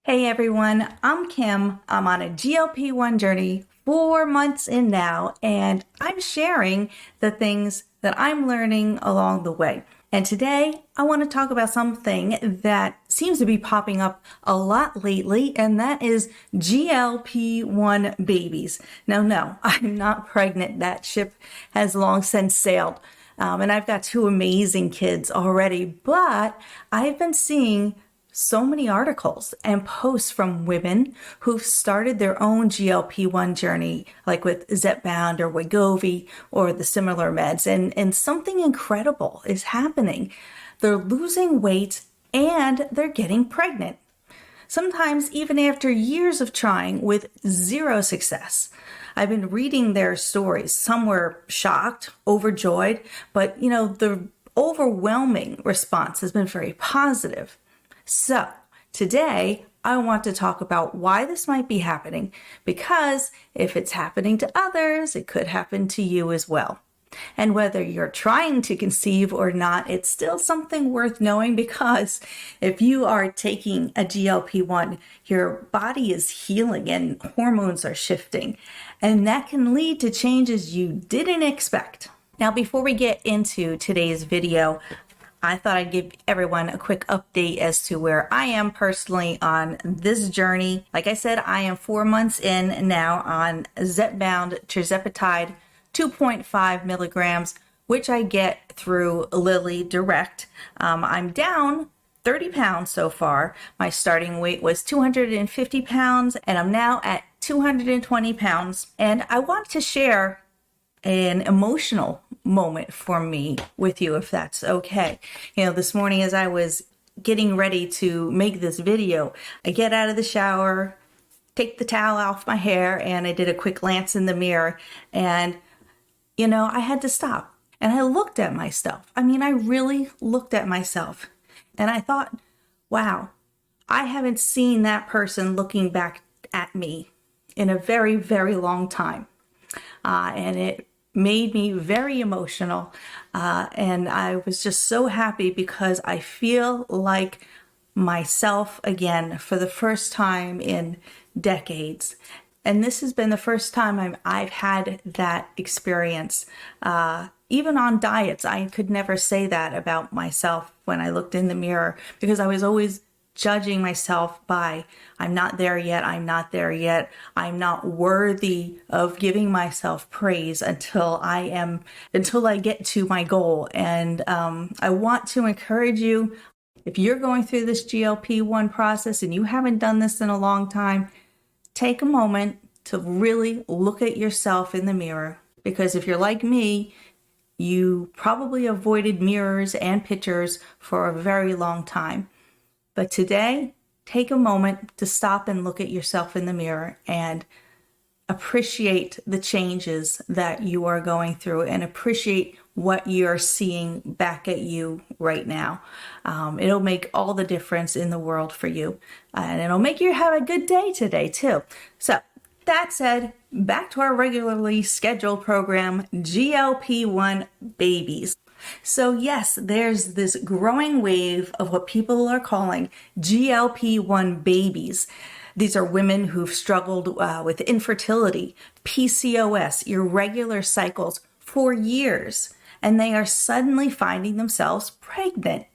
Hey everyone, I'm Kim. I'm on a GLP-1 journey, 4 months in now, and I'm sharing the things that I'm learning along the way. And today I want to talk about something that seems to be popping up a lot lately, and that is GLP-1 babies. Now, no, I'm not pregnant. That ship has long since sailed. And I've got two amazing kids already, but I've been seeing so many articles and posts from women who've started their own GLP-1 journey, like with Zepbound or Wegovy or the similar meds. And something incredible is happening. They're losing weight and they're getting pregnant. Sometimes even after years of trying with zero success. I've been reading their stories. Some were shocked, overjoyed, but the overwhelming response has been very positive. So today I want to talk about why this might be happening, because if it's happening to others, it could happen to you as well. And whether you're trying to conceive or not, it's still something worth knowing, because if you are taking a GLP-1, your body is healing and hormones are shifting, and that can lead to changes you didn't expect. Now, before we get into today's video, I thought I'd give everyone a quick update as to where I am personally on this journey. Like I said, I am 4 months in now on Zepbound tirzepatide 2.5 milligrams, which I get through Lilly Direct. I'm down 30 pounds so far. My starting weight was 250 pounds, and I'm now at 220 pounds. And I want to share an emotional moment for me with you, if that's okay. This morning as I was getting ready to make this video, I get out of the shower, take the towel off my hair, and I did a quick glance in the mirror, and I had to stop. And I looked at myself. I really looked at myself, and I thought, wow, I haven't seen that person looking back at me in a very, very long time. And it made me very emotional. And I was just so happy, because I feel like myself again for the first time in decades. And this has been the first time I've had that experience. Even on diets, I could never say that about myself when I looked in the mirror, because I was always judging myself by, I'm not there yet, I'm not there yet, I'm not worthy of giving myself praise until I get to my goal. And I want to encourage you, if you're going through this GLP-1 process and you haven't done this in a long time, take a moment to really look at yourself in the mirror. Because if you're like me, you probably avoided mirrors and pictures for a very long time. But today, take a moment to stop and look at yourself in the mirror and appreciate the changes that you are going through, and appreciate what you're seeing back at you right now. It'll make all the difference in the world for you, and it'll make you have a good day today too. So that said, back to our regularly scheduled program, GLP-1 babies. So yes, there's this growing wave of what people are calling GLP-1 babies. These are women who've struggled with infertility, PCOS, irregular cycles for years, and they are suddenly finding themselves pregnant.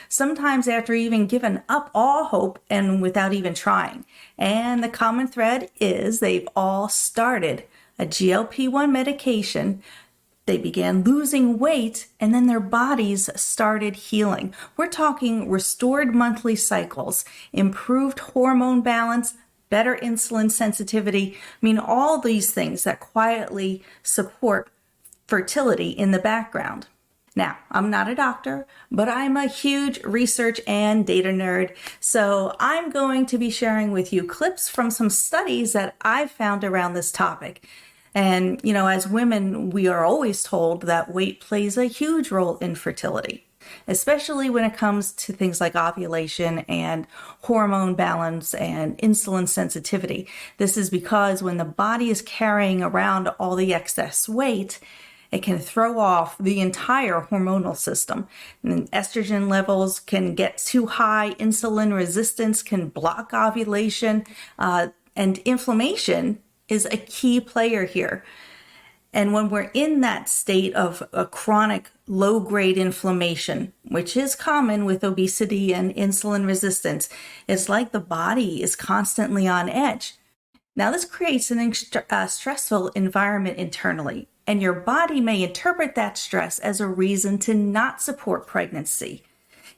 Sometimes after even giving up all hope and without even trying. And the common thread is they've all started a GLP-1 medication. They began losing weight, and then their bodies started healing. We're talking restored monthly cycles, improved hormone balance, better insulin sensitivity. All these things that quietly support fertility in the background. Now, I'm not a doctor, but I'm a huge research and data nerd. So I'm going to be sharing with you clips from some studies that I've found around this topic. And, as women, we are always told that weight plays a huge role in fertility, especially when it comes to things like ovulation and hormone balance and insulin sensitivity. This is because when the body is carrying around all the excess weight, It can throw off the entire hormonal system. And estrogen levels can get too high, insulin resistance can block ovulation, and inflammation is a key player here. And when we're in that state of a chronic low-grade inflammation, which is common with obesity and insulin resistance, it's like the body is constantly on edge. Now, this creates an stressful environment internally, and your body may interpret that stress as a reason to not support pregnancy.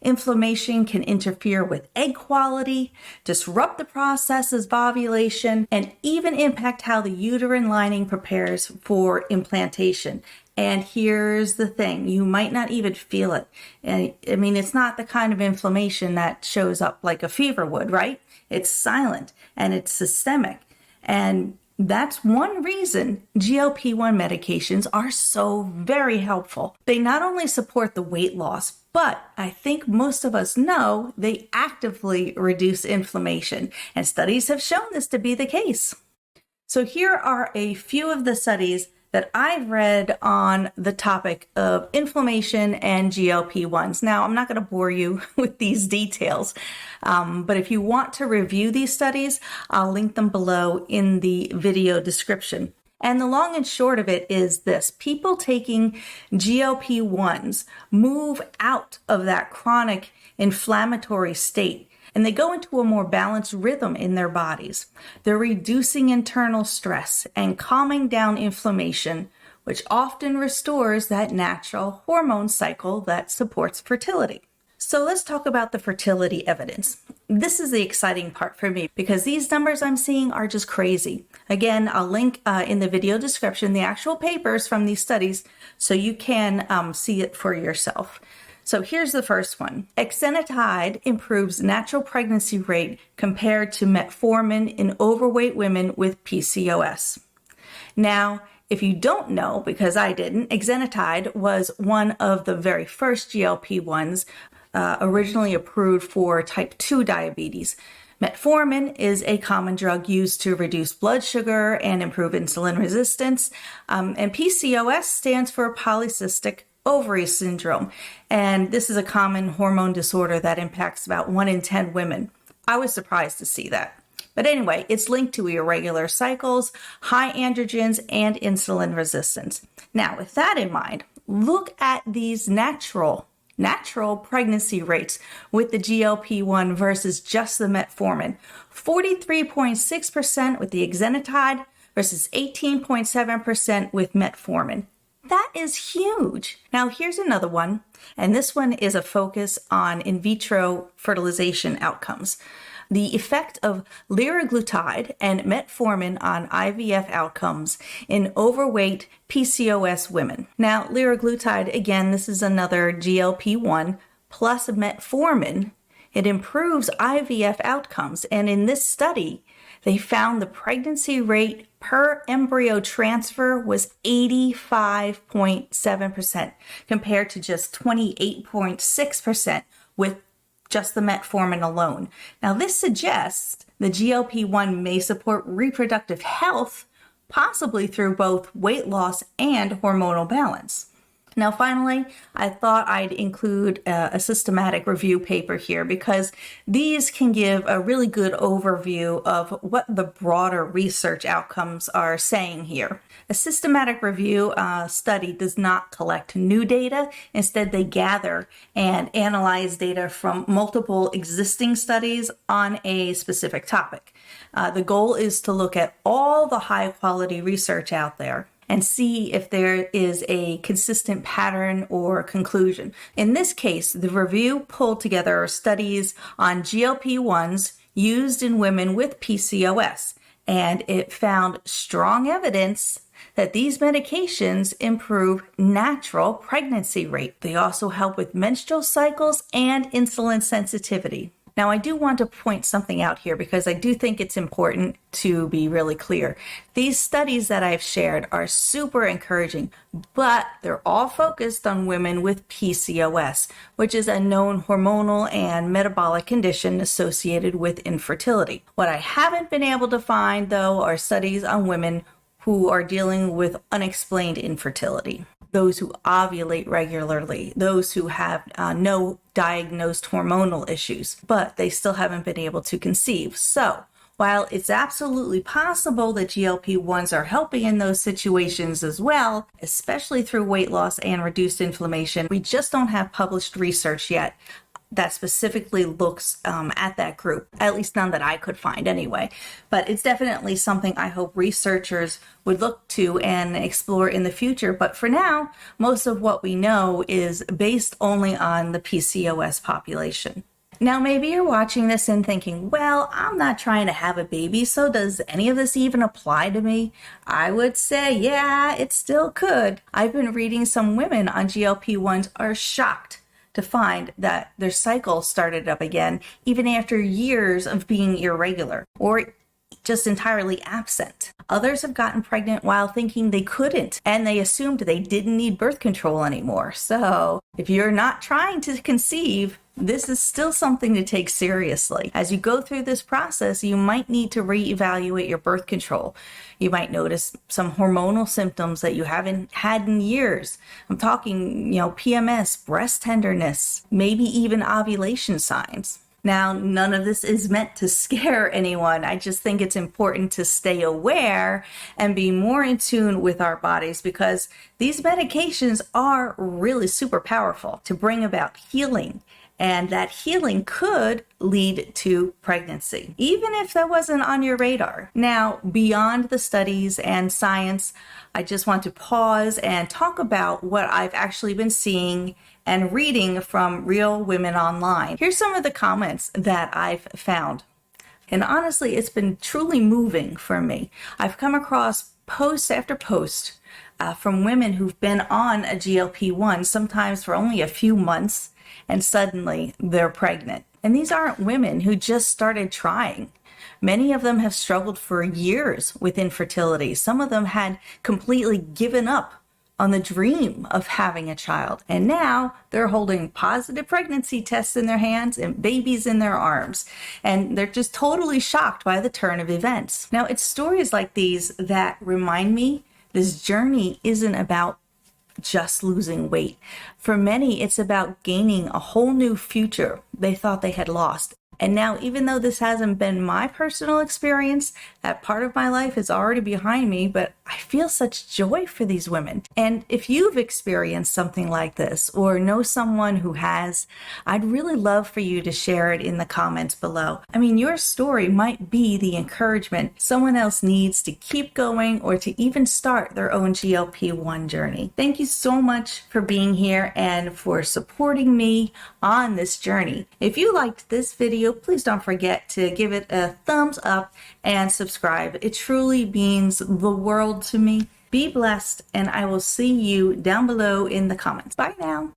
Inflammation can interfere with egg quality, disrupt the processes of ovulation, and even impact how the uterine lining prepares for implantation. And here's the thing, you might not even feel it. I mean, it's not the kind of inflammation that shows up like a fever would, right? It's silent and it's systemic. And that's one reason GLP-1 medications are so very helpful. They not only support the weight loss, but I think most of us know they actively reduce inflammation, and studies have shown this to be the case. So here are a few of the studies that I've read on the topic of inflammation and GLP-1s. Now, I'm not going to bore you with these details, but if you want to review these studies, I'll link them below in the video description. And the long and short of it is this: people taking GLP-1s move out of that chronic inflammatory state, and they go into a more balanced rhythm in their bodies. They're reducing internal stress and calming down inflammation, which often restores that natural hormone cycle that supports fertility. So let's talk about the fertility evidence. This is the exciting part for me because these numbers I'm seeing are just crazy. Again, I'll link in the video description the actual papers from these studies so you can see it for yourself. So here's the first one. Exenatide improves natural pregnancy rate compared to metformin in overweight women with PCOS. Now, if you don't know, because I didn't, exenatide was one of the very first GLP-1s originally approved for type 2 diabetes. Metformin is a common drug used to reduce blood sugar and improve insulin resistance. And PCOS stands for polycystic ovary syndrome. And this is a common hormone disorder that impacts about 1 in 10 women. I was surprised to see that. But anyway, it's linked to irregular cycles, high androgens, and insulin resistance. Now, with that in mind, look at these natural pregnancy rates with the GLP-1 versus just the metformin. 43.6% with the exenatide versus 18.7% with metformin. That is huge. Now here's another one, and this one is a focus on in vitro fertilization outcomes. The effect of liraglutide and metformin on IVF outcomes in overweight PCOS women. Now, liraglutide, again, this is another GLP-1 plus metformin. It improves IVF outcomes, and in this study, they found the pregnancy rate per embryo transfer was 85.7% compared to just 28.6% with just the metformin alone. Now, this suggests the GLP-1 may support reproductive health, possibly through both weight loss and hormonal balance. Now, finally, I thought I'd include a systematic review paper here because these can give a really good overview of what the broader research outcomes are saying here. A systematic review study does not collect new data. Instead, they gather and analyze data from multiple existing studies on a specific topic. The goal is to look at all the high-quality research out there and see if there is a consistent pattern or conclusion. In this case, the review pulled together studies on GLP-1s used in women with PCOS, and it found strong evidence that these medications improve natural pregnancy rate. They also help with menstrual cycles and insulin sensitivity. Now, I do want to point something out here because I do think it's important to be really clear. These studies that I've shared are super encouraging, but they're all focused on women with PCOS, which is a known hormonal and metabolic condition associated with infertility. What I haven't been able to find, though, are studies on women who are dealing with unexplained infertility. those who ovulate regularly, those who have no diagnosed hormonal issues, but they still haven't been able to conceive. So while it's absolutely possible that GLP-1s are helping in those situations as well, especially through weight loss and reduced inflammation, we just don't have published research yet that specifically looks at that group, at least none that I could find anyway. But it's definitely something I hope researchers would look to and explore in the future. But for now, most of what we know is based only on the PCOS population. Now, maybe you're watching this and thinking, well, I'm not trying to have a baby, so does any of this even apply to me? I would say, yeah, it still could. I've been reading some women on GLP-1s are shocked to find that their cycle started up again, even after years of being irregular or just entirely absent. Others have gotten pregnant while thinking they couldn't, and they assumed they didn't need birth control anymore. So if you're not trying to conceive, this is still something to take seriously. As you go through this process, you might need to reevaluate your birth control. You might notice some hormonal symptoms that you haven't had in years. I'm talking, PMS, breast tenderness, maybe even ovulation signs. Now, none of this is meant to scare anyone. I just think it's important to stay aware and be more in tune with our bodies, because these medications are really super powerful to bring about healing. And that healing could lead to pregnancy, even if that wasn't on your radar. Now, beyond the studies and science, I just want to pause and talk about what I've actually been seeing and reading from real women online. Here's some of the comments that I've found. And honestly, it's been truly moving for me. I've come across post after post from women who've been on a GLP-1, sometimes for only a few months, and suddenly they're pregnant. And these aren't women who just started trying. Many of them have struggled for years with infertility. Some of them had completely given up on the dream of having a child. And now they're holding positive pregnancy tests in their hands and babies in their arms. And they're just totally shocked by the turn of events. Now, it's stories like these that remind me this journey isn't about just losing weight. For many, it's about gaining a whole new future they thought they had lost. And now, even though this hasn't been my personal experience, that part of my life is already behind me, but I feel such joy for these women. And if you've experienced something like this or know someone who has, I'd really love for you to share it in the comments below. I mean, your story might be the encouragement someone else needs to keep going or to even start their own GLP-1 journey. Thank you so much for being here and for supporting me on this journey. If you liked this video, please don't forget to give it a thumbs up and subscribe. It truly means the world to me. Be blessed, and I will see you down below in the comments. Bye now.